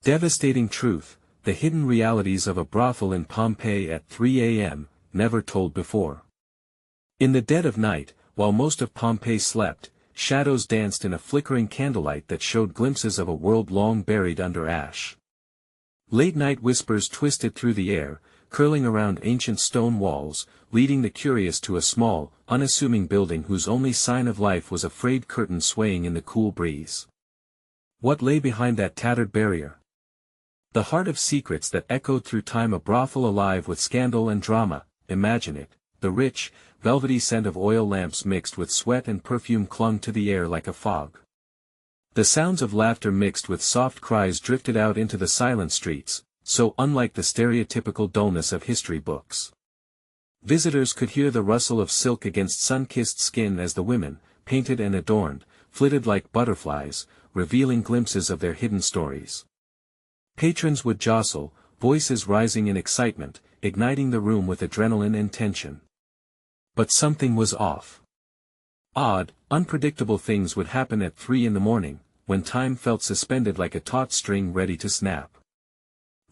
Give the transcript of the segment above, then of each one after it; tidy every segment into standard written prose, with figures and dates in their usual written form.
Devastating truth, the hidden realities of a brothel in Pompeii at 3 a.m., never told before. In the dead of night, while most of Pompeii slept, shadows danced in a flickering candlelight that showed glimpses of a world long buried under ash. Late-night whispers twisted through the air, curling around ancient stone walls, leading the curious to a small, unassuming building whose only sign of life was a frayed curtain swaying in the cool breeze. What lay behind that tattered barrier? The heart of secrets that echoed through time, a brothel alive with scandal and drama. Imagine it, the rich, velvety scent of oil lamps mixed with sweat and perfume clung to the air like a fog. The sounds of laughter mixed with soft cries drifted out into the silent streets, so unlike the stereotypical dullness of history books. Visitors could hear the rustle of silk against sun-kissed skin as the women, painted and adorned, flitted like butterflies, revealing glimpses of their hidden stories. Patrons would jostle, voices rising in excitement, igniting the room with adrenaline and tension. But something was off. Odd, unpredictable things would happen at 3 in the morning, when time felt suspended like a taut string ready to snap.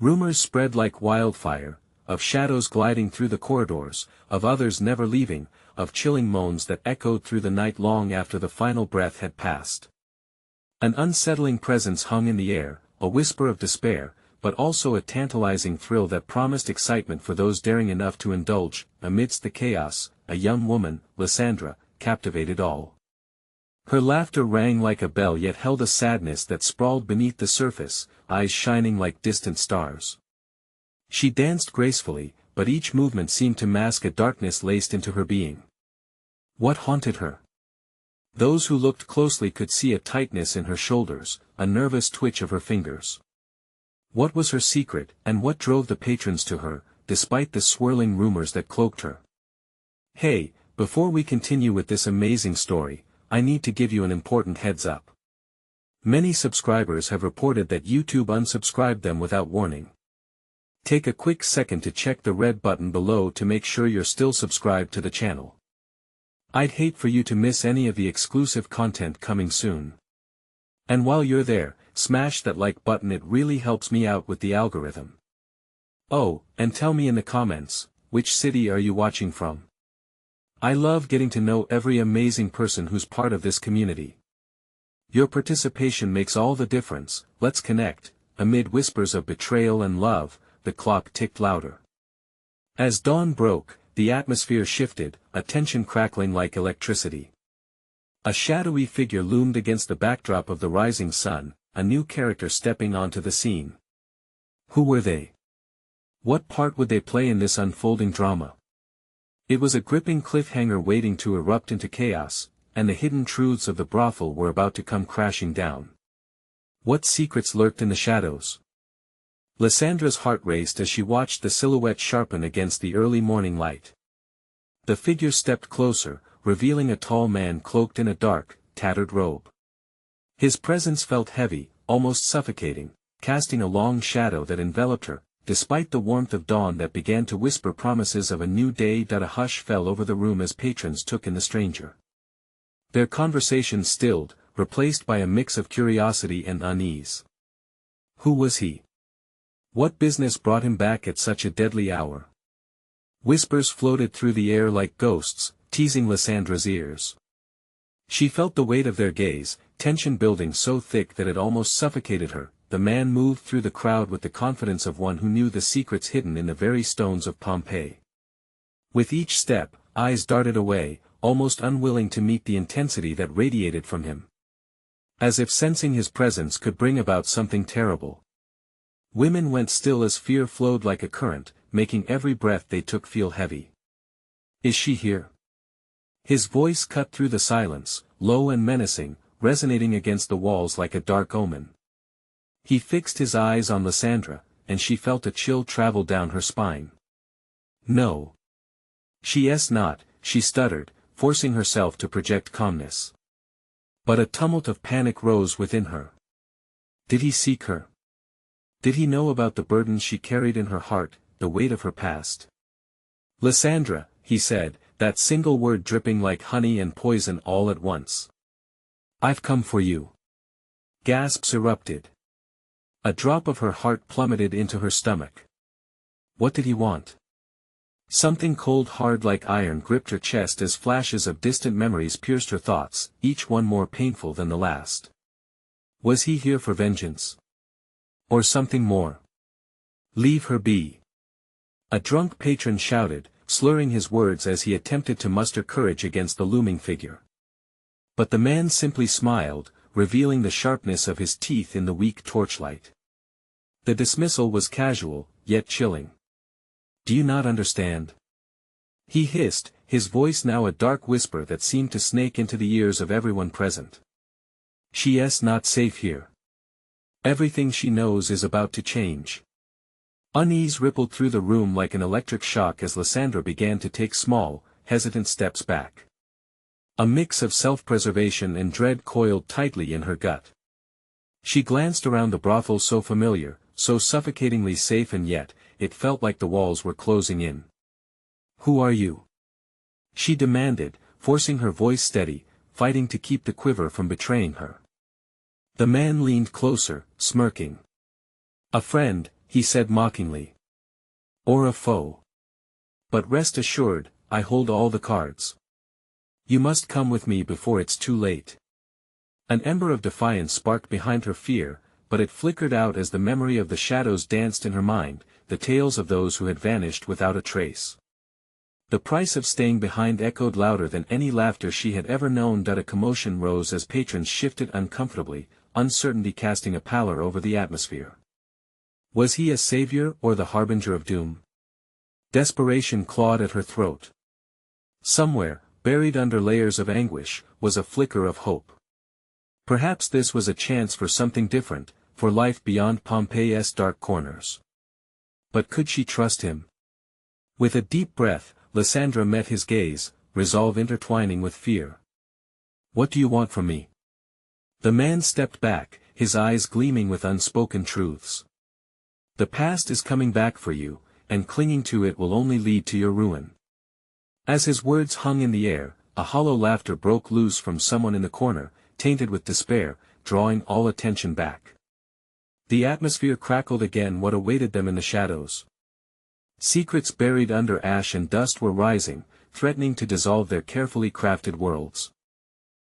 Rumors spread like wildfire, of shadows gliding through the corridors, of others never leaving, of chilling moans that echoed through the night long after the final breath had passed. An unsettling presence hung in the air, a whisper of despair, but also a tantalizing thrill that promised excitement for those daring enough to indulge. Amidst the chaos, a young woman, Lysandra, captivated all. Her laughter rang like a bell yet held a sadness that sprawled beneath the surface, eyes shining like distant stars. She danced gracefully, but each movement seemed to mask a darkness laced into her being. What haunted her? Those who looked closely could see a tightness in her shoulders, a nervous twitch of her fingers. What was her secret, and what drove the patrons to her, despite the swirling rumors that cloaked her? Hey, before we continue with this amazing story, I need to give you an important heads up. Many subscribers have reported that YouTube unsubscribed them without warning. Take a quick second to check the red button below to make sure you're still subscribed to the channel. I'd hate for you to miss any of the exclusive content coming soon. And while you're there, smash that like button, it really helps me out with the algorithm. Oh, and tell me in the comments, which city are you watching from? I love getting to know every amazing person who's part of this community. Your participation makes all the difference. Let's connect. Amid whispers of betrayal and love, the clock ticked louder. As dawn broke, the atmosphere shifted, a tension crackling like electricity. A shadowy figure loomed against the backdrop of the rising sun, a new character stepping onto the scene. Who were they? What part would they play in this unfolding drama? It was a gripping cliffhanger waiting to erupt into chaos, and the hidden truths of the brothel were about to come crashing down. What secrets lurked in the shadows? Lysandra's heart raced as she watched the silhouette sharpen against the early morning light. The figure stepped closer, revealing a tall man cloaked in a dark, tattered robe. His presence felt heavy, almost suffocating, casting a long shadow that enveloped her, despite the warmth of dawn that began to whisper promises of a new day. A hush fell over the room as patrons took in the stranger. Their conversation stilled, replaced by a mix of curiosity and unease. Who was he? What business brought him back at such a deadly hour? Whispers floated through the air like ghosts, teasing Lysandra's ears. She felt the weight of their gaze, tension building so thick that it almost suffocated her. The man moved through the crowd with the confidence of one who knew the secrets hidden in the very stones of Pompeii. With each step, eyes darted away, almost unwilling to meet the intensity that radiated from him. As if sensing his presence could bring about something terrible. Women went still as fear flowed like a current, making every breath they took feel heavy. Is she here? His voice cut through the silence, low and menacing, resonating against the walls like a dark omen. He fixed his eyes on Lysandra, and she felt a chill travel down her spine. No. She's not, she stuttered, forcing herself to project calmness. But a tumult of panic rose within her. Did he seek her? Did he know about the burdens she carried in her heart, the weight of her past? Lysandra, he said, that single word dripping like honey and poison all at once. I've come for you. Gasps erupted. A drop of her heart plummeted into her stomach. What did he want? Something cold hard like iron gripped her chest as flashes of distant memories pierced her thoughts, each one more painful than the last. Was he here for vengeance? Or something more? Leave her be. A drunk patron shouted, slurring his words as he attempted to muster courage against the looming figure. But the man simply smiled, revealing the sharpness of his teeth in the weak torchlight. The dismissal was casual, yet chilling. Do you not understand? He hissed, his voice now a dark whisper that seemed to snake into the ears of everyone present. She's not safe here. Everything she knows is about to change. Unease rippled through the room like an electric shock as Lysandra began to take small, hesitant steps back. A mix of self-preservation and dread coiled tightly in her gut. She glanced around the brothel, so familiar, so suffocatingly safe, and yet, it felt like the walls were closing in. Who are you? She demanded, forcing her voice steady, fighting to keep the quiver from betraying her. The man leaned closer, smirking. A friend, he said mockingly. Or a foe. But rest assured, I hold all the cards. You must come with me before it's too late. An ember of defiance sparked behind her fear, but it flickered out as the memory of the shadows danced in her mind, the tales of those who had vanished without a trace. The price of staying behind echoed louder than any laughter she had ever known. A commotion rose as patrons shifted uncomfortably, uncertainty casting a pallor over the atmosphere. Was he a savior or the harbinger of doom? Desperation clawed at her throat. Somewhere, buried under layers of anguish, was a flicker of hope. Perhaps this was a chance for something different, for life beyond Pompeii's dark corners. But could she trust him? With a deep breath, Lysandra met his gaze, resolve intertwining with fear. What do you want from me? The man stepped back, his eyes gleaming with unspoken truths. The past is coming back for you, and clinging to it will only lead to your ruin. As his words hung in the air, a hollow laughter broke loose from someone in the corner, tainted with despair, drawing all attention back. The atmosphere crackled again. What awaited them in the shadows? Secrets buried under ash and dust were rising, threatening to dissolve their carefully crafted worlds.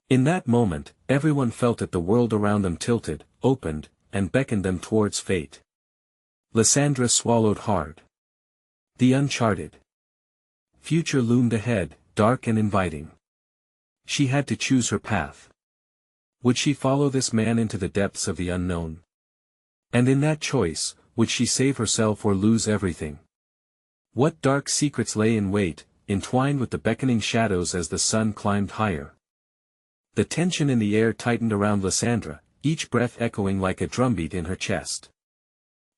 In that moment, everyone felt that the world around them tilted, opened, and beckoned them towards fate. Lysandra swallowed hard. The uncharted future loomed ahead, dark and inviting. She had to choose her path. Would she follow this man into the depths of the unknown? And in that choice, would she save herself or lose everything? What dark secrets lay in wait, entwined with the beckoning shadows as the sun climbed higher? The tension in the air tightened around Lysandra, each breath echoing like a drumbeat in her chest.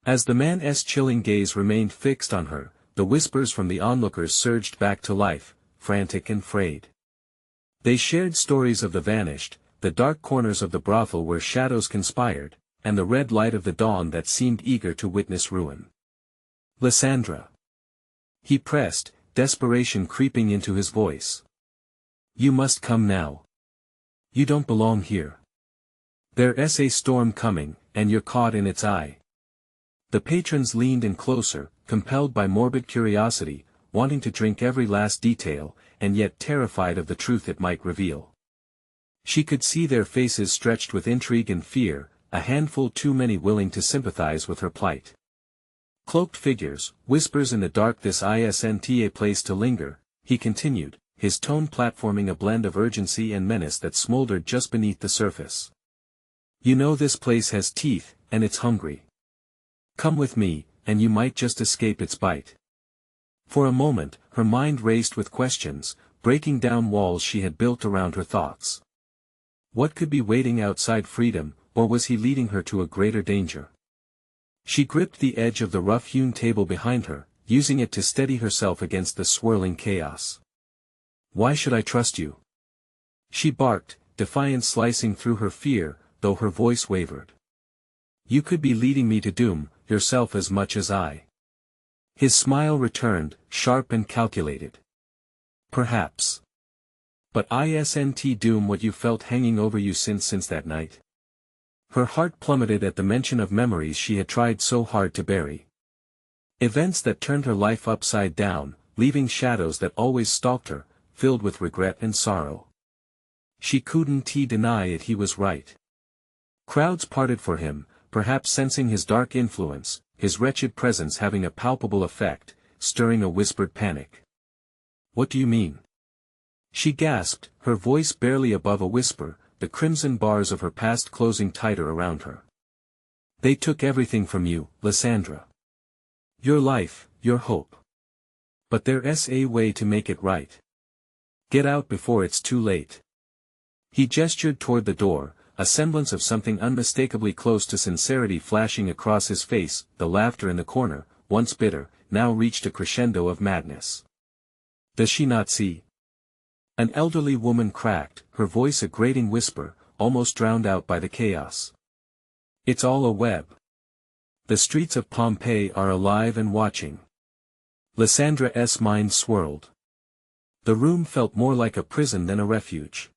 As the man's chilling gaze remained fixed on her, the whispers from the onlookers surged back to life, frantic and frayed. They shared stories of the vanished, the dark corners of the brothel where shadows conspired, and the red light of the dawn that seemed eager to witness ruin. Lysandra. He pressed, desperation creeping into his voice. You must come now. You don't belong here. There's a storm coming, and you're caught in its eye. The patrons leaned in closer, compelled by morbid curiosity, wanting to drink every last detail, and yet terrified of the truth it might reveal. She could see their faces stretched with intrigue and fear, a handful too many willing to sympathize with her plight. Cloaked figures, whispers in the dark. This isn't a place to linger, he continued, his tone platforming a blend of urgency and menace that smoldered just beneath the surface. You know this place has teeth, and it's hungry. Come with me, and you might just escape its bite. For a moment, her mind raced with questions, breaking down walls she had built around her thoughts. What could be waiting outside freedom, or was he leading her to a greater danger? She gripped the edge of the rough-hewn table behind her, using it to steady herself against the swirling chaos. Why should I trust you? She barked, defiance slicing through her fear, though her voice wavered. You could be leading me to doom, yourself as much as I. His smile returned, sharp and calculated. Perhaps. But isn't doom what you felt hanging over you since that night? Her heart plummeted at the mention of memories she had tried so hard to bury. Events that turned her life upside down, leaving shadows that always stalked her, filled with regret and sorrow. She couldn't deny it, he was right. Crowds parted for him, perhaps sensing his dark influence, his wretched presence having a palpable effect, stirring a whispered panic. "What do you mean?" She gasped, her voice barely above a whisper, the crimson bars of her past closing tighter around her. "They took everything from you, Lysandra. Your life, your hope. But there's a way to make it right. Get out before it's too late." He gestured toward the door, a semblance of something unmistakably close to sincerity flashing across his face. The laughter in the corner, once bitter, now reached a crescendo of madness. "Does she not see?" An elderly woman cracked, her voice a grating whisper, almost drowned out by the chaos. "It's all a web. The streets of Pompeii are alive and watching." Lysandra's mind swirled. The room felt more like a prison than a refuge.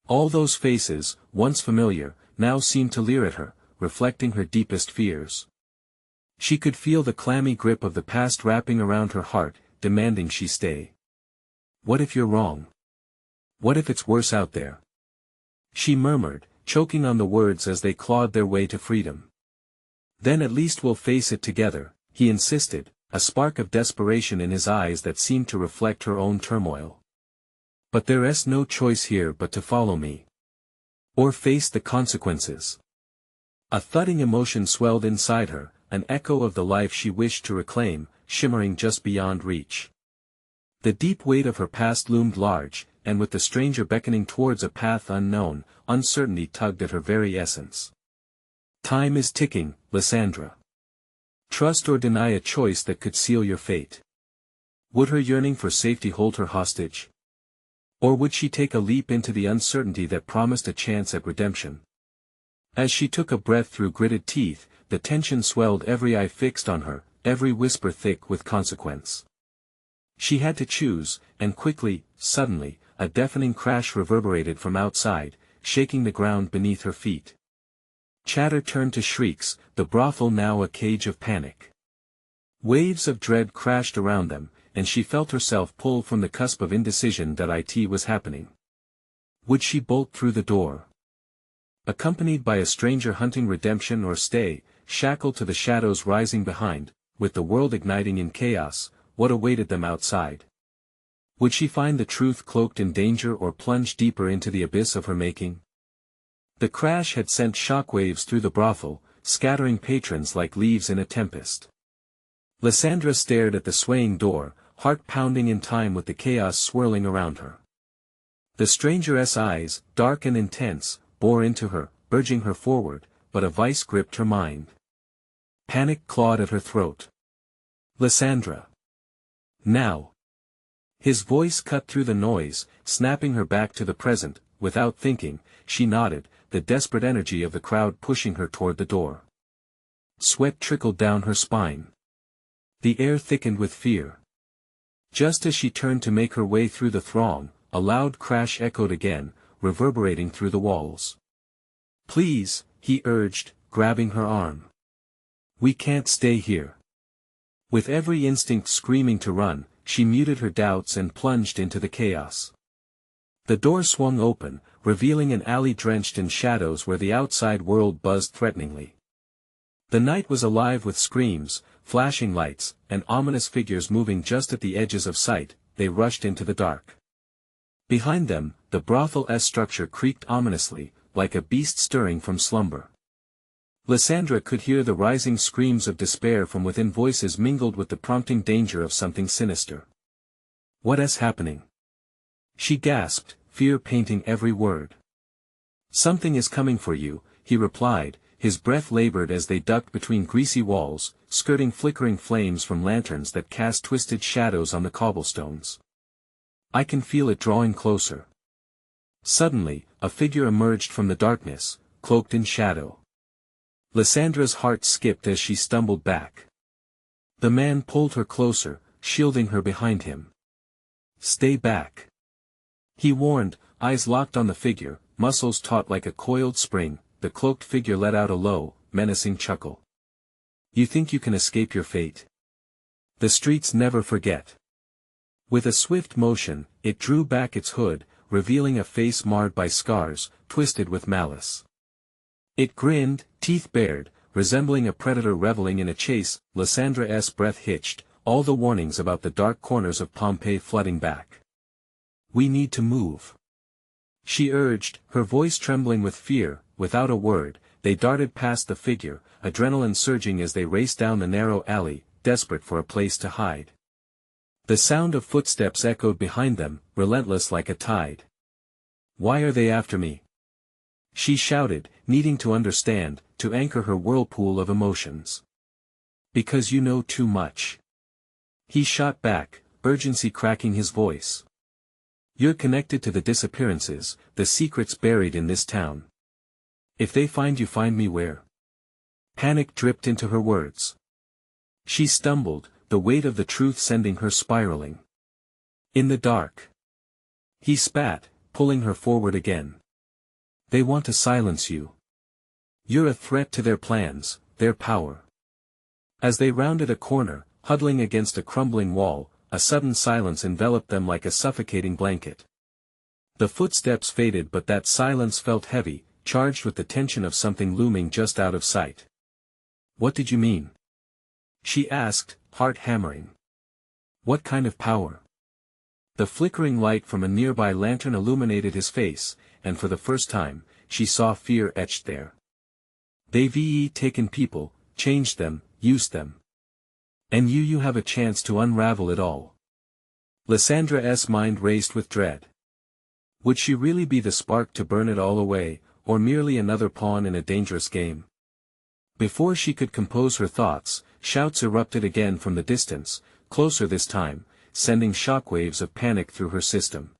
All those faces, once familiar, now seemed to leer at her, reflecting her deepest fears. She could feel the clammy grip of the past wrapping around her heart, demanding she stay. "What if you're wrong? What if it's worse out there?" She murmured, choking on the words as they clawed their way to freedom. "Then at least we'll face it together," he insisted, a spark of desperation in his eyes that seemed to reflect her own turmoil. "But there's no choice here but to follow me. Or face the consequences." A thudding emotion swelled inside her, an echo of the life she wished to reclaim, shimmering just beyond reach. The deep weight of her past loomed large, and with the stranger beckoning towards a path unknown, uncertainty tugged at her very essence. "Time is ticking, Lysandra. Trust or deny a choice that could seal your fate." Would her yearning for safety hold her hostage? Or would she take a leap into the uncertainty that promised a chance at redemption? As she took a breath through gritted teeth, the tension swelled, every eye fixed on her, every whisper thick with consequence. She had to choose, and quickly. Suddenly, a deafening crash reverberated from outside, shaking the ground beneath her feet. Chatter turned to shrieks, the brothel now a cage of panic. Waves of dread crashed around them, and she felt herself pulled from the cusp of indecision that it was happening. Would she bolt through the door, accompanied by a stranger hunting redemption, or stay, shackled to the shadows rising behind, with the world igniting in chaos? What awaited them outside? Would she find the truth cloaked in danger, or plunge deeper into the abyss of her making? The crash had sent shockwaves through the brothel, scattering patrons like leaves in a tempest. Lysandra stared at the swaying door, heart pounding in time with the chaos swirling around her. The stranger's eyes, dark and intense, bore into her, urging her forward, but a vice gripped her mind. Panic clawed at her throat. "Lysandra! Now!" His voice cut through the noise, snapping her back to the present. Without thinking, she nodded, the desperate energy of the crowd pushing her toward the door. Sweat trickled down her spine. The air thickened with fear. Just as she turned to make her way through the throng, a loud crash echoed again, reverberating through the walls. "Please," he urged, grabbing her arm. "We can't stay here." With every instinct screaming to run, she muted her doubts and plunged into the chaos. The door swung open, revealing an alley drenched in shadows where the outside world buzzed threateningly. The night was alive with screams, flashing lights, and ominous figures moving just at the edges of sight. They rushed into the dark. Behind them, the brothel's structure creaked ominously, like a beast stirring from slumber. Lysandra could hear the rising screams of despair from within, voices mingled with the prompting danger of something sinister. "What is happening?" she gasped, fear painting every word. "Something is coming for you," he replied, his breath labored as they ducked between greasy walls, skirting flickering flames from lanterns that cast twisted shadows on the cobblestones. "I can feel it drawing closer." Suddenly, a figure emerged from the darkness, cloaked in shadow. Lysandra's heart skipped as she stumbled back. The man pulled her closer, shielding her behind him. "Stay back," he warned, eyes locked on the figure, muscles taut like a coiled spring. the cloaked figure let out a low, menacing chuckle. You think you can escape your fate? The streets never forget. With a swift motion, it drew back its hood, revealing a face marred by scars, twisted with malice. It grinned, teeth bared, resembling a predator reveling in a chase. Lyssandra's breath hitched, all the warnings about the dark corners of Pompeii flooding back. We need to move, she urged, her voice trembling with fear. Without a word, they darted past the figure, adrenaline surging as they raced down the narrow alley, desperate for a place to hide. The sound of footsteps echoed behind them, relentless like a tide. Why are they after me? She shouted, needing to understand, to anchor her whirlpool of emotions. Because you know too much. He shot back, urgency cracking his voice. You're connected to the disappearances, the secrets buried in this town. If they find you, find me where? Panic dripped into her words. She stumbled, the weight of the truth sending her spiraling. In the dark. He spat, pulling her forward again. They want to silence you. You're a threat to their plans, their power. As they rounded a corner, huddling against a crumbling wall, a sudden silence enveloped them like a suffocating blanket. The footsteps faded, but that silence felt heavy, charged with the tension of something looming just out of sight. What did you mean? She asked, heart hammering. What kind of power? The flickering light from a nearby lantern illuminated his face, and for the first time, she saw fear etched there. They've taken people, changed them, used them. And you have a chance to unravel it all. Lyssandra's mind raced with dread. Would she really be the spark to burn it all away, or merely another pawn in a dangerous game? Before she could compose her thoughts, shouts erupted again from the distance, closer this time, sending shockwaves of panic through her system.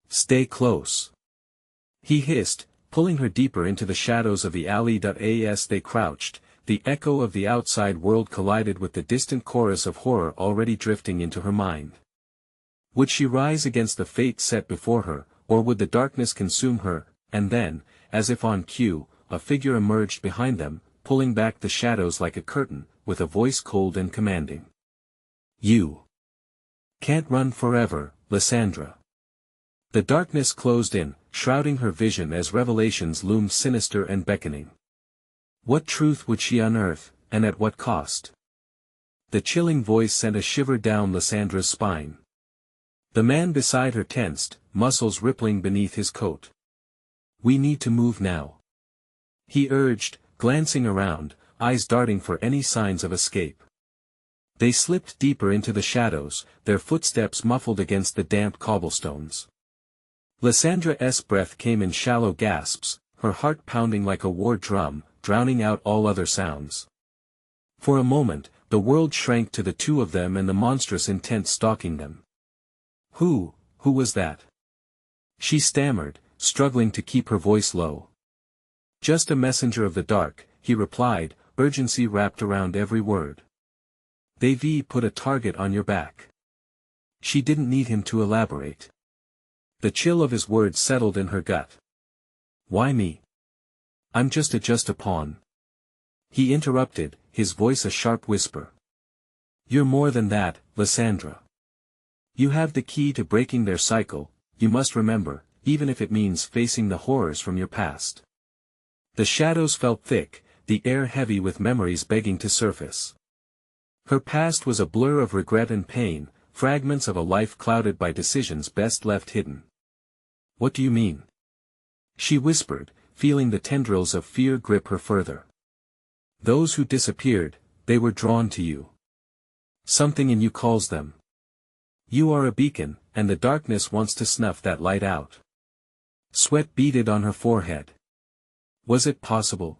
Stay close. He hissed, pulling her deeper into the shadows of the alley. As they crouched, the echo of the outside world collided with the distant chorus of horror already drifting into her mind. Would she rise against the fate set before her, or would the darkness consume her? And then, as if on cue, a figure emerged behind them, pulling back the shadows like a curtain, with a voice cold and commanding. You can't run forever, Lysandra. The darkness closed in, shrouding her vision as revelations loomed sinister and beckoning. What truth would she unearth, and at what cost? The chilling voice sent a shiver down Lysandra's spine. The man beside her tensed, muscles rippling beneath his coat. We need to move now, he urged, glancing around, eyes darting for any signs of escape. They slipped deeper into the shadows, their footsteps muffled against the damp cobblestones. Lyssandra's breath came in shallow gasps, her heart pounding like a war drum, drowning out all other sounds. For a moment, the world shrank to the two of them and the monstrous intent stalking them. Who was that? She stammered, struggling to keep her voice low. Just a messenger of the dark, he replied, urgency wrapped around every word. They've put a target on your back. She didn't need him to elaborate. The chill of his words settled in her gut. Why me? I'm just a pawn. He interrupted, his voice a sharp whisper. You're more than that, Lysandra. You have the key to breaking their cycle, you must remember, even if it means facing the horrors from your past. The shadows felt thick, the air heavy with memories begging to surface. Her past was a blur of regret and pain, fragments of a life clouded by decisions best left hidden. What do you mean? She whispered, feeling the tendrils of fear grip her further. Those who disappeared, they were drawn to you. Something in you calls them. You are a beacon, and the darkness wants to snuff that light out. Sweat beaded on her forehead. Was it possible?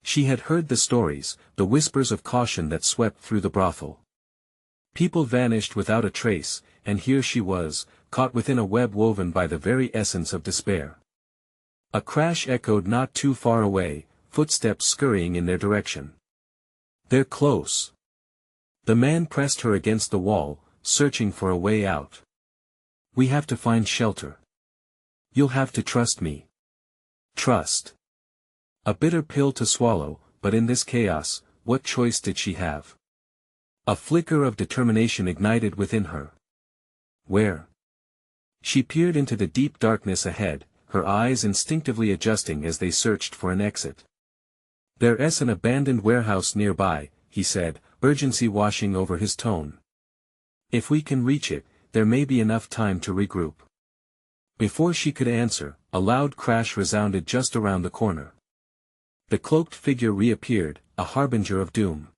She had heard the stories, the whispers of caution that swept through the brothel. People vanished without a trace, and here she was, caught within a web woven by the very essence of despair. A crash echoed not too far away, footsteps scurrying in their direction. They're close. The man pressed her against the wall, searching for a way out. We have to find shelter. You'll have to trust me. Trust. A bitter pill to swallow, but in this chaos, what choice did she have? A flicker of determination ignited within her. Where? She peered into the deep darkness ahead, her eyes instinctively adjusting as they searched for an exit. "There's an abandoned warehouse nearby," he said, urgency washing over his tone. "If we can reach it, there may be enough time to regroup." Before she could answer, a loud crash resounded just around the corner. The cloaked figure reappeared, a harbinger of doom.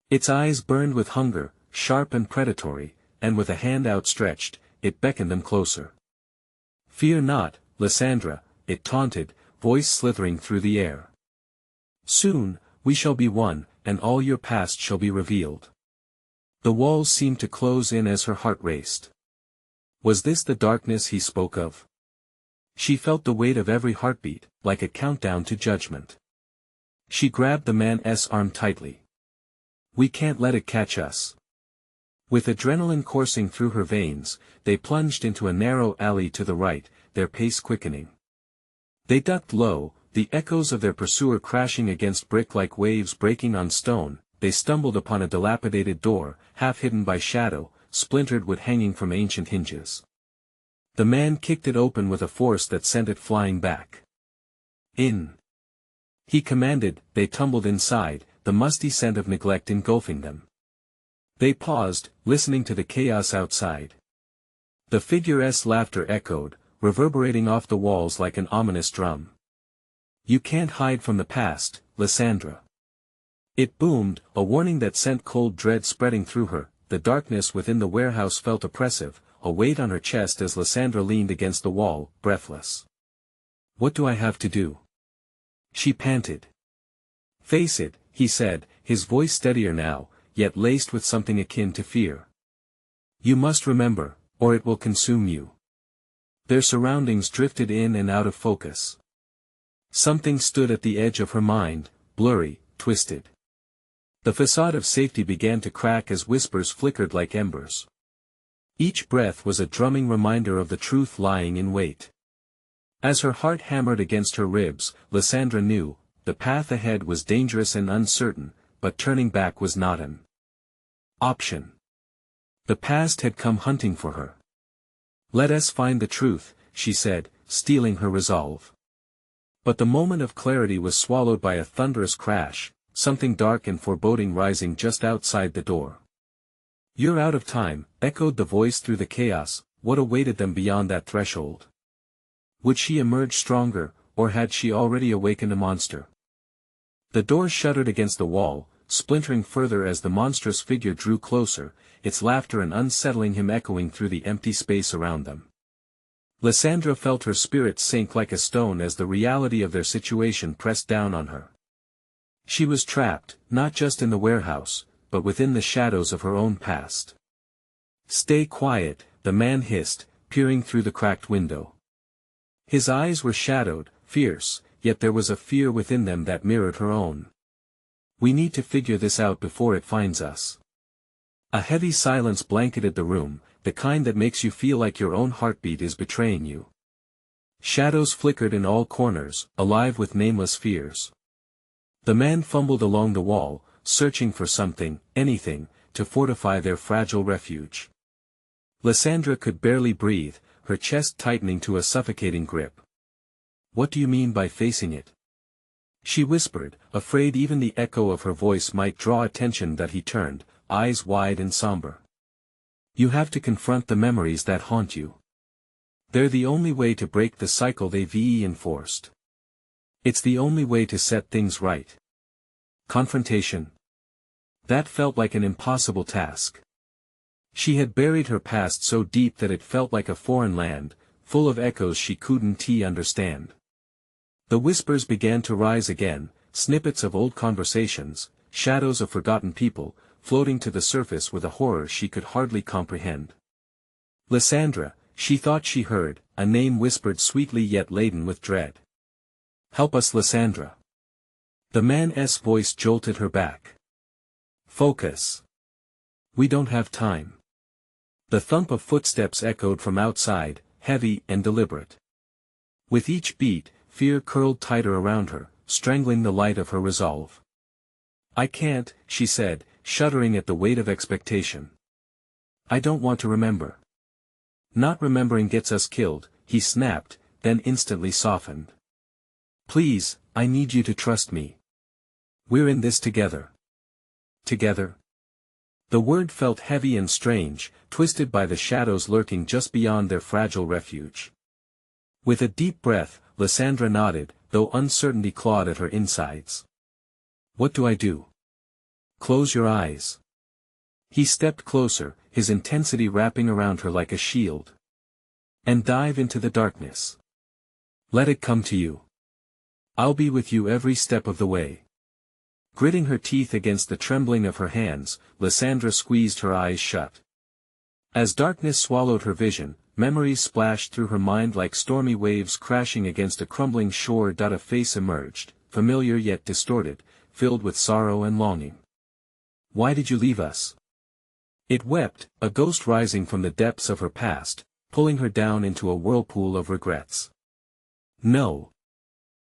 Its eyes burned with hunger, sharp and predatory, and with a hand outstretched, it beckoned them closer. "Fear not, Lysandra," it taunted, voice slithering through the air. "Soon, we shall be one, and all your past shall be revealed." The walls seemed to close in as her heart raced. Was this the darkness he spoke of? She felt the weight of every heartbeat, like a countdown to judgment. She grabbed the man's arm tightly. "We can't let it catch us." With adrenaline coursing through her veins, they plunged into a narrow alley to the right, their pace quickening. They ducked low, the echoes of their pursuer crashing against brick like waves breaking on stone. They stumbled upon a dilapidated door, half hidden by shadow, splintered wood hanging from ancient hinges. The man kicked it open with a force that sent it flying back. "In!" he commanded. They tumbled inside, the musty scent of neglect engulfing them. They paused, listening to the chaos outside. The figure's laughter echoed, reverberating off the walls like an ominous drum. "You can't hide from the past, Lysandra." It boomed, a warning that sent cold dread spreading through her. The darkness within the warehouse felt oppressive, a weight on her chest as Lysandra leaned against the wall, breathless. "What do I have to do?" she panted. "Face it," he said, his voice steadier now, yet laced with something akin to fear. "You must remember, or it will consume you." Their surroundings drifted in and out of focus. Something stood at the edge of her mind, blurry, twisted. The facade of safety began to crack as whispers flickered like embers. Each breath was a drumming reminder of the truth lying in wait. As her heart hammered against her ribs, Lysandra knew, the path ahead was dangerous and uncertain, but turning back was not an option. The past had come hunting for her. "Let us find the truth," she said, steeling her resolve. But the moment of clarity was swallowed by a thunderous crash, something dark and foreboding rising just outside the door. "You're out of time," echoed the voice through the chaos. What awaited them beyond that threshold? Would she emerge stronger, or had she already awakened a monster? The door shuddered against the wall, splintering further as the monstrous figure drew closer, its laughter and unsettling him echoing through the empty space around them. Lysandra felt her spirit sink like a stone as the reality of their situation pressed down on her. She was trapped, not just in the warehouse, but within the shadows of her own past. "Stay quiet," the man hissed, peering through the cracked window. His eyes were shadowed, fierce, yet there was a fear within them that mirrored her own. "We need to figure this out before it finds us." A heavy silence blanketed the room, the kind that makes you feel like your own heartbeat is betraying you. Shadows flickered in all corners, alive with nameless fears. The man fumbled along the wall, searching for something, anything, to fortify their fragile refuge. Lysandra could barely breathe, her chest tightening to a suffocating grip. "What do you mean by facing it?" she whispered, afraid even the echo of her voice might draw attention. That he turned, eyes wide and somber. "You have to confront the memories that haunt you. They're the only way to break the cycle they've enforced. It's the only way to set things right." Confrontation. That felt like an impossible task. She had buried her past so deep that it felt like a foreign land, full of echoes she couldn't understand. The whispers began to rise again, snippets of old conversations, shadows of forgotten people, floating to the surface with a horror she could hardly comprehend. "Lysandra," she thought she heard, a name whispered sweetly yet laden with dread. "Help us, Lysandra." The man's voice jolted her back. "Focus. We don't have time." The thump of footsteps echoed from outside, heavy and deliberate. With each beat, fear curled tighter around her, strangling the light of her resolve. I can't, she said, shuddering at the weight of expectation. I don't want to remember. Not remembering gets us killed, he snapped, then instantly softened. Please, I need you to trust me. We're in this together. Together? The word felt heavy and strange, twisted by the shadows lurking just beyond their fragile refuge. With a deep breath, Lysandra nodded, though uncertainty clawed at her insides. What do I do? Close your eyes. He stepped closer, his intensity wrapping around her like a shield. And dive into the darkness. Let it come to you. I'll be with you every step of the way. Gritting her teeth against the trembling of her hands, Lysandra squeezed her eyes shut. As darkness swallowed her vision, memories splashed through her mind like stormy waves crashing against a crumbling shore. A face emerged, familiar yet distorted, filled with sorrow and longing. Why did you leave us? It wept, a ghost rising from the depths of her past, pulling her down into a whirlpool of regrets. No.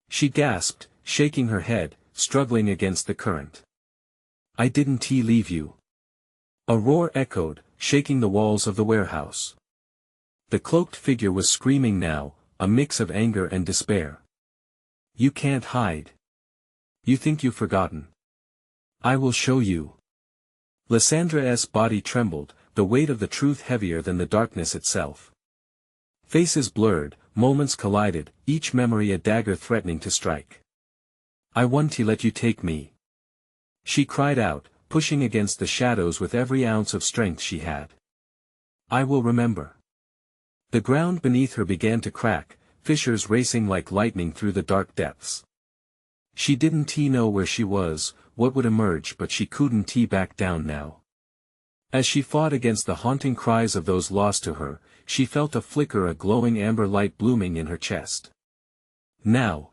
She gasped, shaking her head, struggling against the current. I didn't leave you. A roar echoed, shaking the walls of the warehouse. The cloaked figure was screaming now, a mix of anger and despair. You can't hide. You think you've forgotten. I will show you. Lysandra's body trembled, the weight of the truth heavier than the darkness itself. Faces blurred, moments collided, each memory a dagger threatening to strike. I want to let you take me. She cried out, pushing against the shadows with every ounce of strength she had. I will remember. The ground beneath her began to crack, fissures racing like lightning through the dark depths. She didn't know where she was, what would emerge, but she couldn't back down now. As she fought against the haunting cries of those lost to her, she felt a flicker, a glowing amber light blooming in her chest. Now.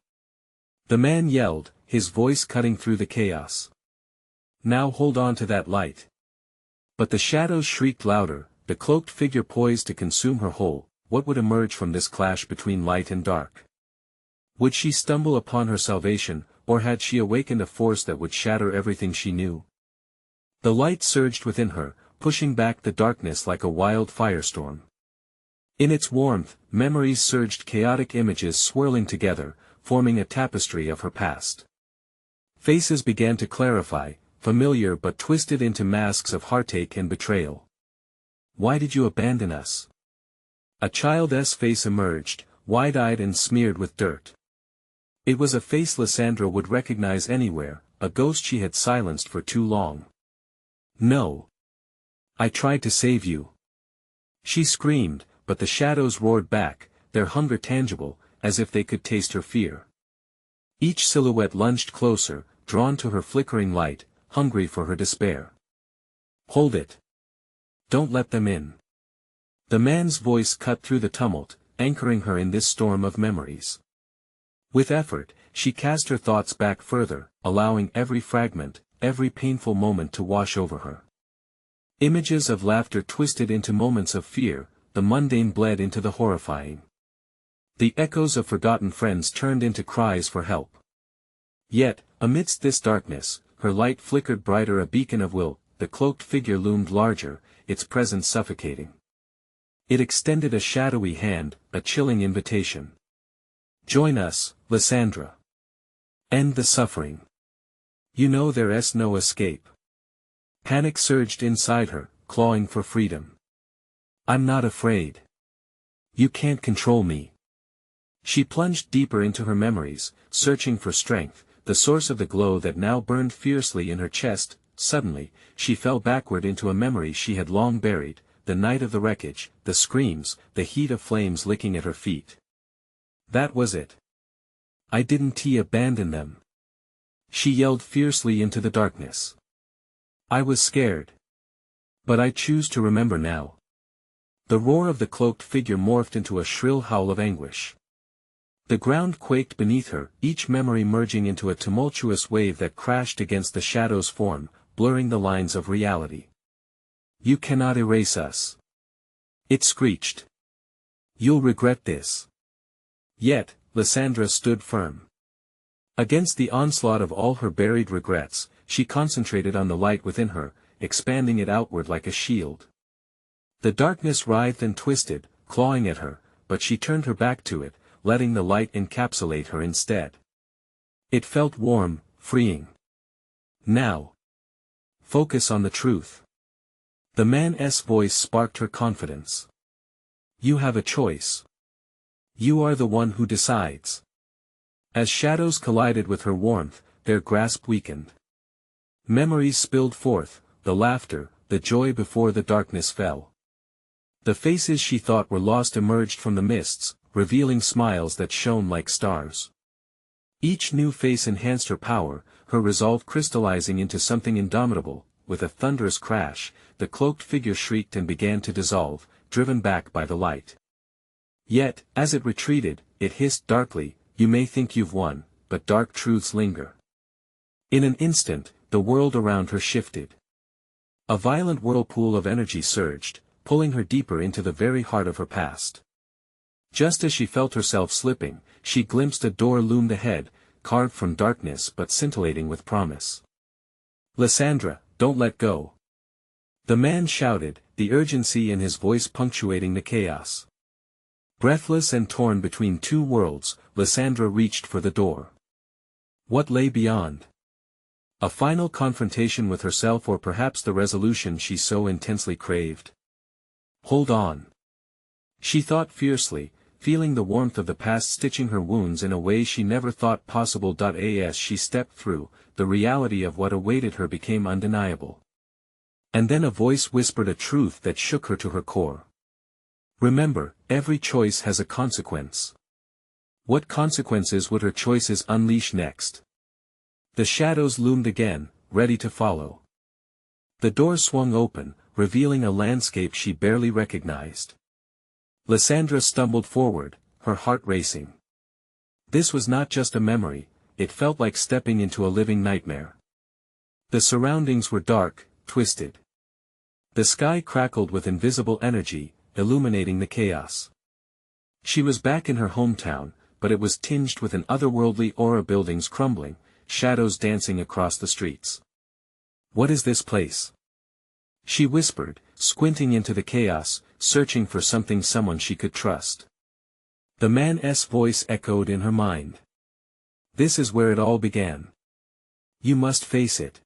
The man yelled, his voice cutting through the chaos. Now hold on to that light. But the shadows shrieked louder, the cloaked figure poised to consume her whole. What would emerge from this clash between light and dark? Would she stumble upon her salvation, or had she awakened a force that would shatter everything she knew? The light surged within her, pushing back the darkness like a wild firestorm. In its warmth, memories surged, chaotic images swirling together, forming a tapestry of her past. Faces began to clarify, familiar but twisted into masks of heartache and betrayal. Why did you abandon us? A child's face emerged, wide-eyed and smeared with dirt. It was a face Lysandra would recognize anywhere, a ghost she had silenced for too long. No. I tried to save you. She screamed, but the shadows roared back, their hunger tangible, as if they could taste her fear. Each silhouette lunged closer, drawn to her flickering light, hungry for her despair. Hold it. Don't let them in. The man's voice cut through the tumult, anchoring her in this storm of memories. With effort, she cast her thoughts back further, allowing every fragment, every painful moment to wash over her. Images of laughter twisted into moments of fear, the mundane bled into the horrifying. The echoes of forgotten friends turned into cries for help. Yet, amidst this darkness, her light flickered brighter, a beacon of will. The cloaked figure loomed larger, its presence suffocating. It extended a shadowy hand, a chilling invitation. Join us, Lysandra. End the suffering. You know there's no escape. Panic surged inside her, clawing for freedom. I'm not afraid. You can't control me. She plunged deeper into her memories, searching for strength, the source of the glow that now burned fiercely in her chest. Suddenly, she fell backward into a memory she had long buried, the night of the wreckage, the screams, the heat of flames licking at her feet. That was it. I didn't abandon them. She yelled fiercely into the darkness. I was scared. But I choose to remember now. The roar of the cloaked figure morphed into a shrill howl of anguish. The ground quaked beneath her, each memory merging into a tumultuous wave that crashed against the shadow's form, blurring the lines of reality. You cannot erase us. It screeched. You'll regret this. Yet, Lysandra stood firm. Against the onslaught of all her buried regrets, she concentrated on the light within her, expanding it outward like a shield. The darkness writhed and twisted, clawing at her, but she turned her back to it, letting the light encapsulate her instead. It felt warm, freeing. Now. Focus on the truth. The man's voice sparked her confidence. You have a choice. You are the one who decides. As shadows collided with her warmth, their grasp weakened. Memories spilled forth, the laughter, the joy before the darkness fell. The faces she thought were lost emerged from the mists, revealing smiles that shone like stars. Each new face enhanced her power, her resolve crystallizing into something indomitable. With a thunderous crash, the cloaked figure shrieked and began to dissolve, driven back by the light. Yet, as it retreated, it hissed darkly, "You may think you've won, but dark truths linger." In an instant, the world around her shifted. A violent whirlpool of energy surged, pulling her deeper into the very heart of her past. Just as she felt herself slipping, she glimpsed a door loomed ahead, carved from darkness but scintillating with promise. "Lysandra, don't let go." The man shouted, the urgency in his voice punctuating the chaos. Breathless and torn between two worlds, Lysandra reached for the door. What lay beyond? A final confrontation with herself, or perhaps the resolution she so intensely craved? Hold on. She thought fiercely, feeling the warmth of the past stitching her wounds in a way she never thought possible. As she stepped through, the reality of what awaited her became undeniable. And then a voice whispered a truth that shook her to her core. Remember, every choice has a consequence. What consequences would her choices unleash next? The shadows loomed again, ready to follow. The door swung open, revealing a landscape she barely recognized. Lysandra stumbled forward, her heart racing. This was not just a memory, it felt like stepping into a living nightmare. The surroundings were dark, twisted. The sky crackled with invisible energy, illuminating the chaos. She was back in her hometown, but it was tinged with an otherworldly aura, buildings crumbling, shadows dancing across the streets. What is this place? She whispered, squinting into the chaos, searching for someone she could trust. The man's voice echoed in her mind. This is where it all began. You must face it.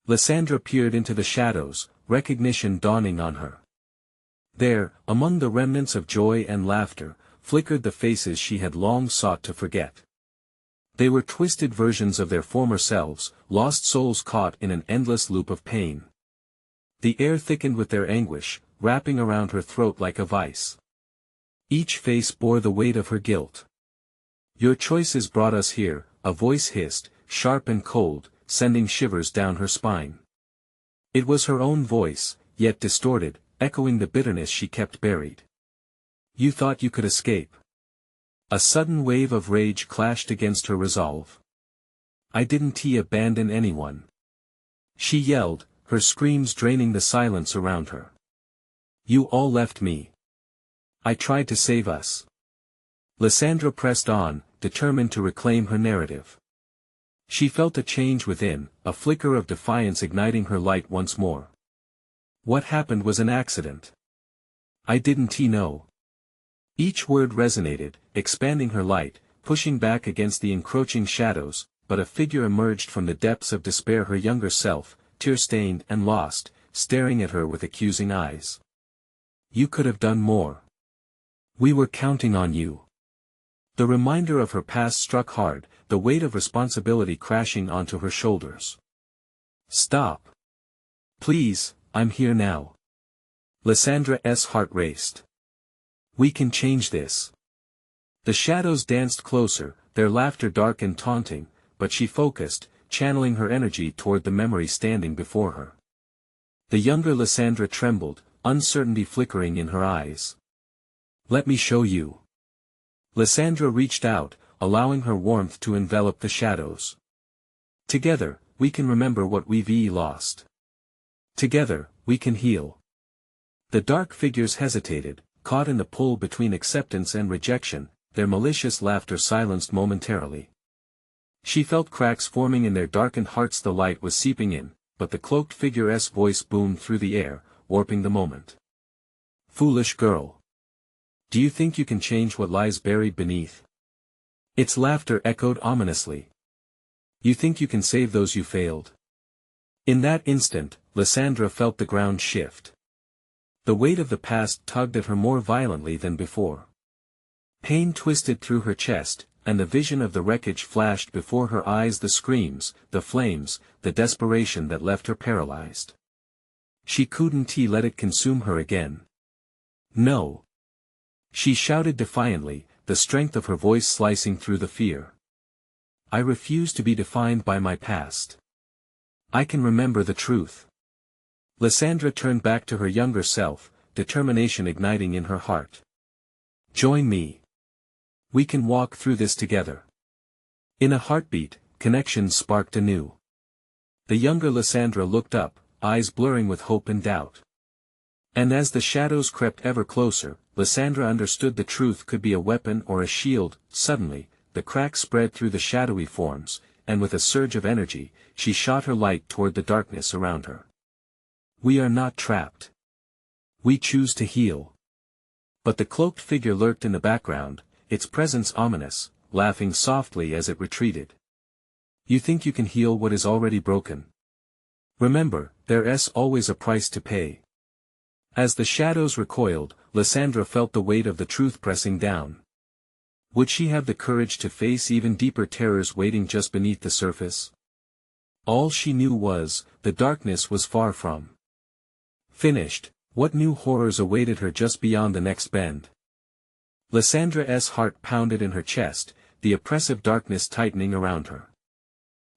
Lysandra peered into the shadows, recognition dawning on her. There, among the remnants of joy and laughter, flickered the faces she had long sought to forget. They were twisted versions of their former selves, lost souls caught in an endless loop of pain. The air thickened with their anguish, wrapping around her throat like a vice. Each face bore the weight of her guilt. Your choices brought us here, a voice hissed, sharp and cold, sending shivers down her spine. It was her own voice, yet distorted, echoing the bitterness she kept buried. You thought you could escape. A sudden wave of rage clashed against her resolve. I didn't abandon anyone. She yelled, her screams draining the silence around her. You all left me. I tried to save us. Lysandra pressed on, determined to reclaim her narrative. She felt a change within, a flicker of defiance igniting her light once more. What happened was an accident. I didn't know. Each word resonated, expanding her light, pushing back against the encroaching shadows, but a figure emerged from the depths of despair, her younger self, tear-stained and lost, staring at her with accusing eyes. You could have done more. We were counting on you. The reminder of her past struck hard, the weight of responsibility crashing onto her shoulders. Stop. Please, I'm here now. Lysandra's heart raced. We can change this. The shadows danced closer, their laughter dark and taunting, but she focused, channeling her energy toward the memory standing before her. The younger Lysandra trembled, uncertainty flickering in her eyes. Let me show you. Lysandra reached out, allowing her warmth to envelop the shadows. Together, we can remember what we've lost. Together, we can heal. The dark figures hesitated, caught in the pull between acceptance and rejection, their malicious laughter silenced momentarily. She felt cracks forming in their darkened hearts. The light was seeping in, but the cloaked figure's voice boomed through the air, warping the moment. "Foolish girl. Do you think you can change what lies buried beneath?" Its laughter echoed ominously. "You think you can save those you failed?" In that instant, Lysandra felt the ground shift. The weight of the past tugged at her more violently than before. Pain twisted through her chest, and the vision of the wreckage flashed before her eyes. The screams, the flames, the desperation that left her paralyzed. She couldn't let it consume her again. "No!" she shouted defiantly, the strength of her voice slicing through the fear. "I refuse to be defined by my past. I can remember the truth." Lysandra turned back to her younger self, determination igniting in her heart. "Join me. We can walk through this together." In a heartbeat, connections sparked anew. The younger Lysandra looked up, eyes blurring with hope and doubt. And as the shadows crept ever closer, Lysandra understood the truth could be a weapon or a shield. Suddenly, the crack spread through the shadowy forms, and with a surge of energy, she shot her light toward the darkness around her. "We are not trapped. We choose to heal." But the cloaked figure lurked in the background, its presence ominous, laughing softly as it retreated. "You think you can heal what is already broken? Remember, there's always a price to pay." As the shadows recoiled, Lysandra felt the weight of the truth pressing down. Would she have the courage to face even deeper terrors waiting just beneath the surface? All she knew was, the darkness was far from finished. What new horrors awaited her just beyond the next bend? Lysandra's heart pounded in her chest, the oppressive darkness tightening around her.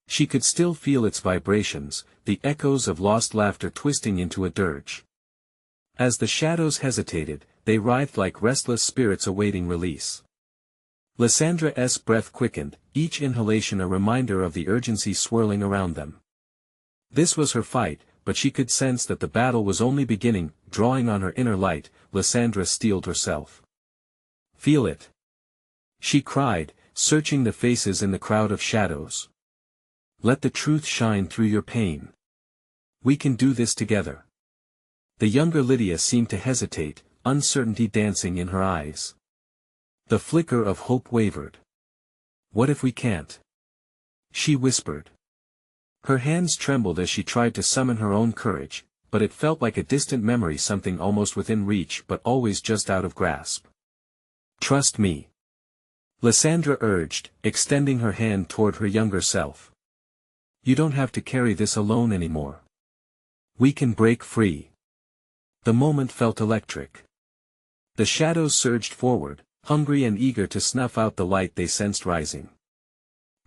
She could still feel its vibrations, the echoes of lost laughter twisting into a dirge. As the shadows hesitated, they writhed like restless spirits awaiting release. Lysandra's breath quickened, each inhalation a reminder of the urgency swirling around them. This was her fight, but she could sense that the battle was only beginning. Drawing on her inner light, Lysandra steeled herself. "Feel it!" she cried, searching the faces in the crowd of shadows. "Let the truth shine through your pain. We can do this together." The younger Lydia seemed to hesitate, uncertainty dancing in her eyes. The flicker of hope wavered. "What if we can't?" she whispered. Her hands trembled as she tried to summon her own courage, but it felt like a distant memory, something almost within reach but always just out of grasp. "Trust me," Lysandra urged, extending her hand toward her younger self. "You don't have to carry this alone anymore. We can break free." The moment felt electric. The shadows surged forward, hungry and eager to snuff out the light they sensed rising.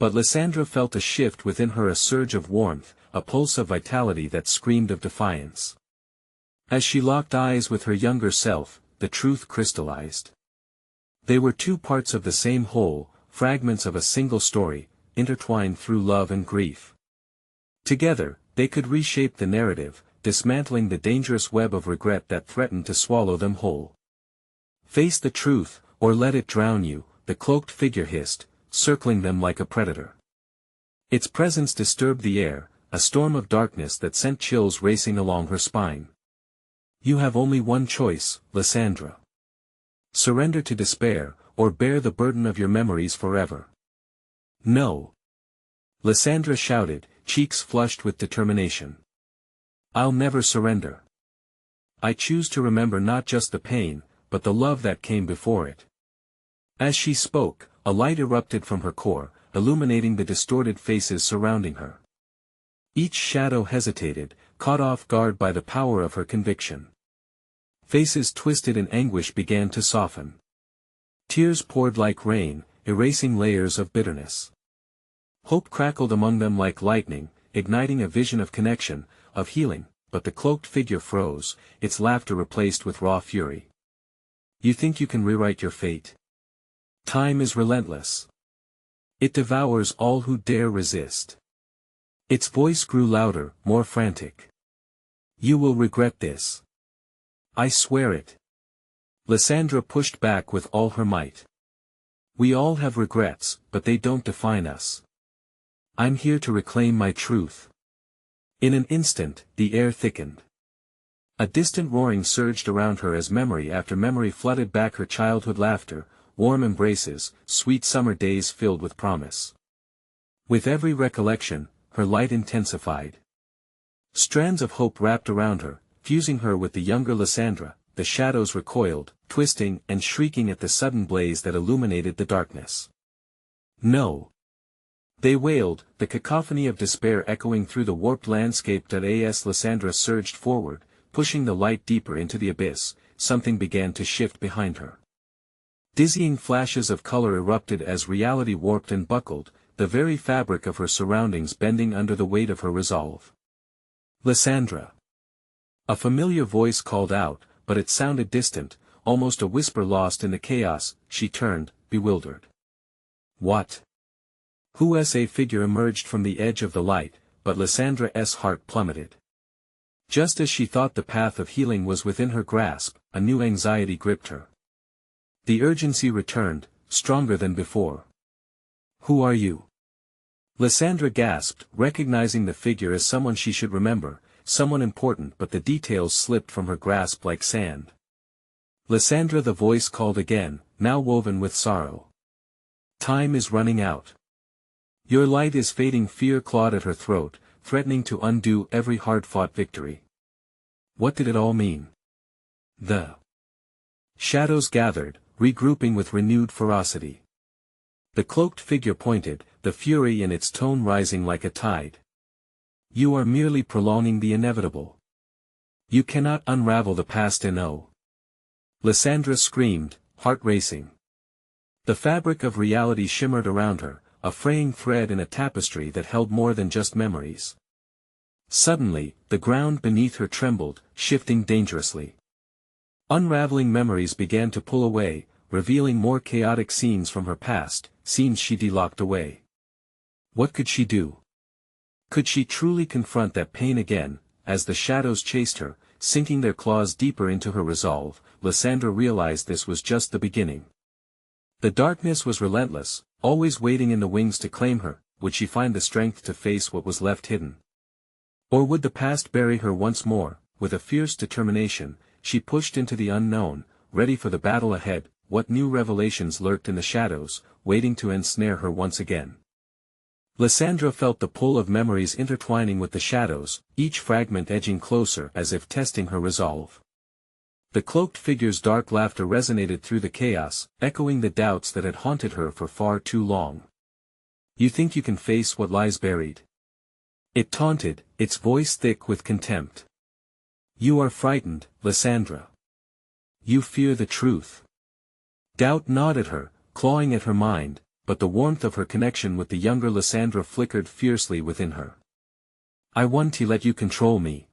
But Lysandra felt a shift within her, a surge of warmth, a pulse of vitality that screamed of defiance. As she locked eyes with her younger self, the truth crystallized. They were two parts of the same whole, fragments of a single story, intertwined through love and grief. Together, they could reshape the narrative, dismantling the dangerous web of regret that threatened to swallow them whole. "Face the truth, or let it drown you," the cloaked figure hissed, circling them like a predator. Its presence disturbed the air, a storm of darkness that sent chills racing along her spine. "You have only one choice, Lysandra. Surrender to despair, or bear the burden of your memories forever." "No!" Lysandra shouted, cheeks flushed with determination. "I'll never surrender. I choose to remember not just the pain, but the love that came before it." As she spoke, a light erupted from her core, illuminating the distorted faces surrounding her. Each shadow hesitated, caught off guard by the power of her conviction. Faces twisted in anguish began to soften. Tears poured like rain, erasing layers of bitterness. Hope crackled among them like lightning, igniting a vision of connection, of healing, but the cloaked figure froze, its laughter replaced with raw fury. "You think you can rewrite your fate? Time is relentless. It devours all who dare resist." Its voice grew louder, more frantic. "You will regret this. I swear it." Lysandra pushed back with all her might. "We all have regrets, but they don't define us. I'm here to reclaim my truth. In an instant, the air thickened. A distant roaring surged around her as memory after memory flooded back her childhood laughter, warm embraces, sweet summer days filled with promise. With every recollection, her light intensified. Strands of hope wrapped around her, fusing her with the younger Lysandra. The shadows recoiled, twisting and shrieking at the sudden blaze that illuminated the darkness. No! They wailed, the cacophony of despair echoing through the warped landscape. As Lysandra surged forward, pushing the light deeper into the abyss, something began to shift behind her. Dizzying flashes of color erupted as reality warped and buckled, the very fabric of her surroundings bending under the weight of her resolve. Lysandra! A familiar voice called out, but it sounded distant, almost a whisper lost in the chaos. She turned, bewildered. What? Who's a figure emerged from the edge of the light, but Lysandra's heart plummeted. Just as she thought the path of healing was within her grasp, a new anxiety gripped her. The urgency returned, stronger than before. Who are you? Lysandra gasped, recognizing the figure as someone she should remember, someone important, but the details slipped from her grasp like sand. Lysandra, the voice called again, now woven with sorrow. Time is running out. Your light is fading. Fear clawed at her throat, threatening to undo every hard-fought victory. What did it all mean? The shadows gathered, regrouping with renewed ferocity. The cloaked figure pointed, the fury in its tone rising like a tide. You are merely prolonging the inevitable. You cannot unravel the past. No. Lysandra screamed, heart racing. The fabric of reality shimmered around her, a fraying thread in a tapestry that held more than just memories. Suddenly, the ground beneath her trembled, shifting dangerously. Unraveling memories began to pull away, revealing more chaotic scenes from her past, scenes she'd locked away. What could she do? Could she truly confront that pain again? As the shadows chased her, sinking their claws deeper into her resolve, Lysandra realized this was just the beginning. The darkness was relentless, always waiting in the wings to claim her. Would she find the strength to face what was left hidden? Or would the past bury her once more? With a fierce determination, she pushed into the unknown, ready for the battle ahead. What new revelations lurked in the shadows, waiting to ensnare her once again? Lysandra felt the pull of memories intertwining with the shadows, each fragment edging closer as if testing her resolve. The cloaked figure's dark laughter resonated through the chaos, echoing the doubts that had haunted her for far too long. You think you can face what lies buried? It taunted, its voice thick with contempt. You are frightened, Lysandra. You fear the truth. Doubt gnawed at her, clawing at her mind, but the warmth of her connection with the younger Lysandra flickered fiercely within her. I want to let you control me.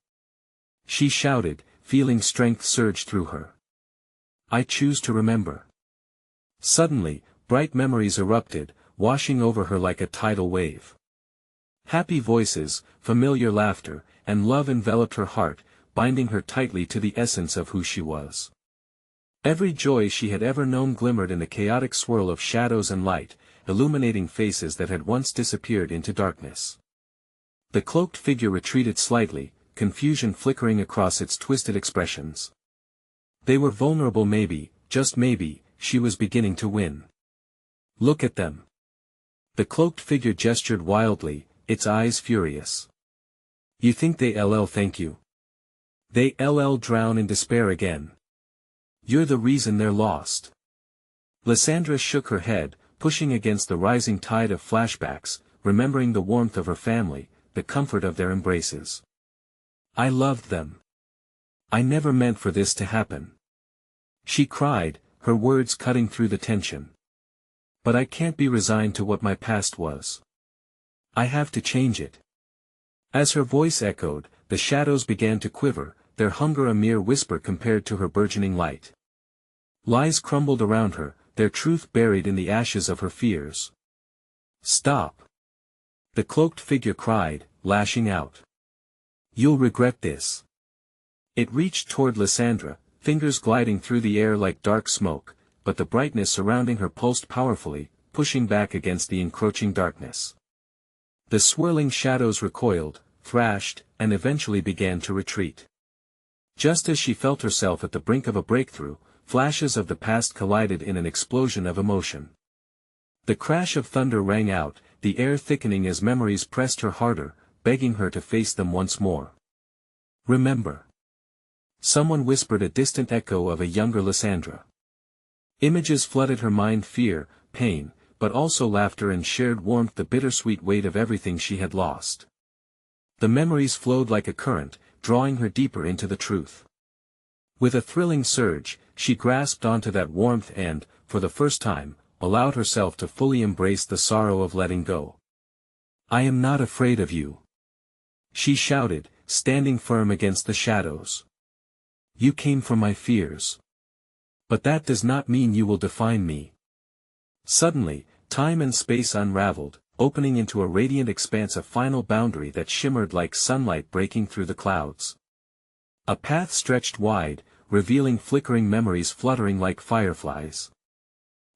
She shouted, feeling strength surge through her. I choose to remember. Suddenly, bright memories erupted, washing over her like a tidal wave. Happy voices, familiar laughter, and love enveloped her heart, binding her tightly to the essence of who she was. Every joy she had ever known glimmered in the chaotic swirl of shadows and light, illuminating faces that had once disappeared into darkness. The cloaked figure retreated slightly, confusion flickering across its twisted expressions. They were vulnerable. Maybe, just maybe, she was beginning to win. Look at them. The cloaked figure gestured wildly, its eyes furious. You think they'll thank you? They'll drown in despair again. You're the reason they're lost. Lysandra shook her head, pushing against the rising tide of flashbacks, remembering the warmth of her family, the comfort of their embraces. I loved them. I never meant for this to happen. She cried, her words cutting through the tension. But I can't be resigned to what my past was. I have to change it. As her voice echoed, the shadows began to quiver, their hunger a mere whisper compared to her burgeoning light. Lies crumbled around her, their truth buried in the ashes of her fears. Stop! The cloaked figure cried, lashing out. You'll regret this. It reached toward Lysandra, fingers gliding through the air like dark smoke, but the brightness surrounding her pulsed powerfully, pushing back against the encroaching darkness. The swirling shadows recoiled, thrashed, and eventually began to retreat. Just as she felt herself at the brink of a breakthrough, flashes of the past collided in an explosion of emotion. The crash of thunder rang out, the air thickening as memories pressed her harder, begging her to face them once more. Remember. Someone whispered, a distant echo of a younger Lysandra. Images flooded her mind, fear, pain, but also laughter and shared warmth, the bittersweet weight of everything she had lost. The memories flowed like a current, drawing her deeper into the truth. With a thrilling surge, she grasped onto that warmth and, for the first time, allowed herself to fully embrace the sorrow of letting go. I am not afraid of you, she shouted, standing firm against the shadows. You came from my fears. But that does not mean you will define me. Suddenly, time and space unraveled, opening into a radiant expanse, a final boundary that shimmered like sunlight breaking through the clouds. A path stretched wide, revealing flickering memories fluttering like fireflies.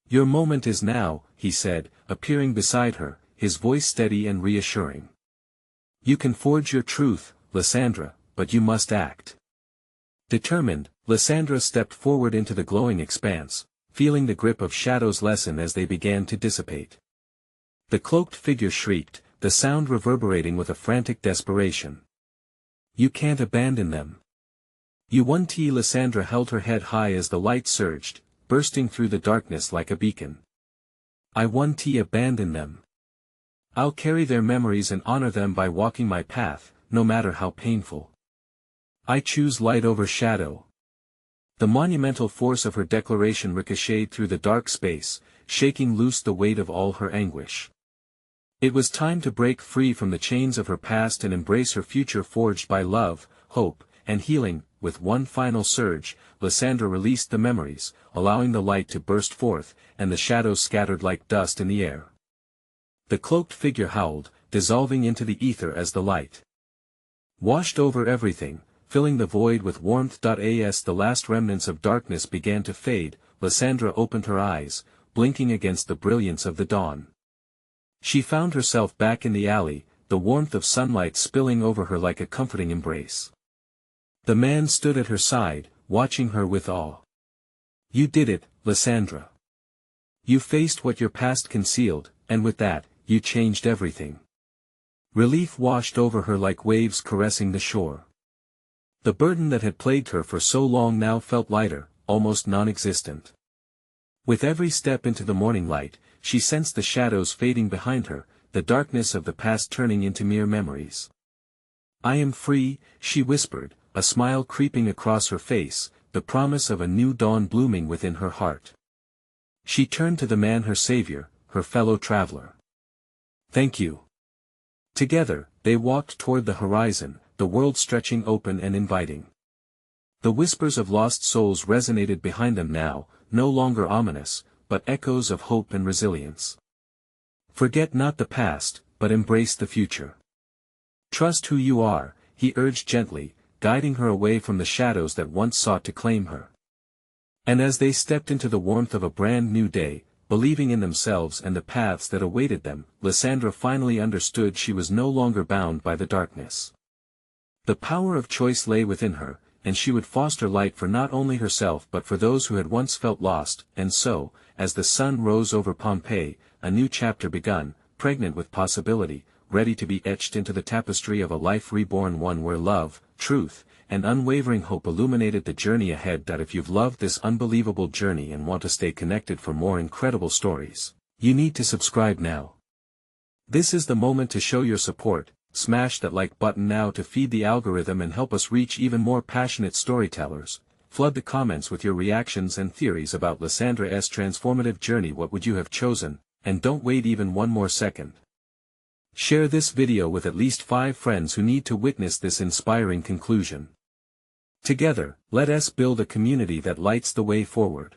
Your moment is now, he said, appearing beside her, his voice steady and reassuring. You can forge your truth, Lysandra, but you must act. Determined, Lysandra stepped forward into the glowing expanse, feeling the grip of shadows lessen as they began to dissipate. The cloaked figure shrieked, the sound reverberating with a frantic desperation. You can't abandon them. You won't. Lysandra held her head high as the light surged, bursting through the darkness like a beacon. I won't abandon them. I'll carry their memories and honor them by walking my path, no matter how painful. I choose light over shadow. The monumental force of her declaration ricocheted through the dark space, shaking loose the weight of all her anguish. It was time to break free from the chains of her past and embrace her future forged by love, hope, and healing. With one final surge, Lysandra released the memories, allowing the light to burst forth, and the shadows scattered like dust in the air. The cloaked figure howled, dissolving into the ether as the light washed over everything, filling the void with warmth. As the last remnants of darkness began to fade, Lysandra opened her eyes, blinking against the brilliance of the dawn. She found herself back in the alley, the warmth of sunlight spilling over her like a comforting embrace. The man stood at her side, watching her with awe. You did it, Lysandra. You faced what your past concealed, and with that, you changed everything. Relief washed over her like waves caressing the shore. The burden that had plagued her for so long now felt lighter, almost non-existent. With every step into the morning light, she sensed the shadows fading behind her, the darkness of the past turning into mere memories. I am free, she whispered, a smile creeping across her face, the promise of a new dawn blooming within her heart. She turned to the man, her savior, her fellow traveler. Thank you. Together, they walked toward the horizon, the world stretching open and inviting. The whispers of lost souls resonated behind them now, no longer ominous, but echoes of hope and resilience. Forget not the past, but embrace the future. Trust who you are, he urged gently, guiding her away from the shadows that once sought to claim her. And as they stepped into the warmth of a brand new day, believing in themselves and the paths that awaited them, Lysandra finally understood she was no longer bound by the darkness. The power of choice lay within her, and she would foster light for not only herself but for those who had once felt lost. And so, as the sun rose over Pompeii, a new chapter begun, pregnant with possibility, ready to be etched into the tapestry of a life reborn, one where love, truth, and unwavering hope illuminated the journey ahead. If you've loved this unbelievable journey and want to stay connected for more incredible stories, you need to subscribe now. This is the moment to show your support. Smash that like button now to feed the algorithm and help us reach even more passionate storytellers. Flood the comments with your reactions and theories about Lysandra's transformative journey. What would you have chosen? And don't wait even one more second. Share this video with at least 5 friends who need to witness this inspiring conclusion. Together, let us build a community that lights the way forward.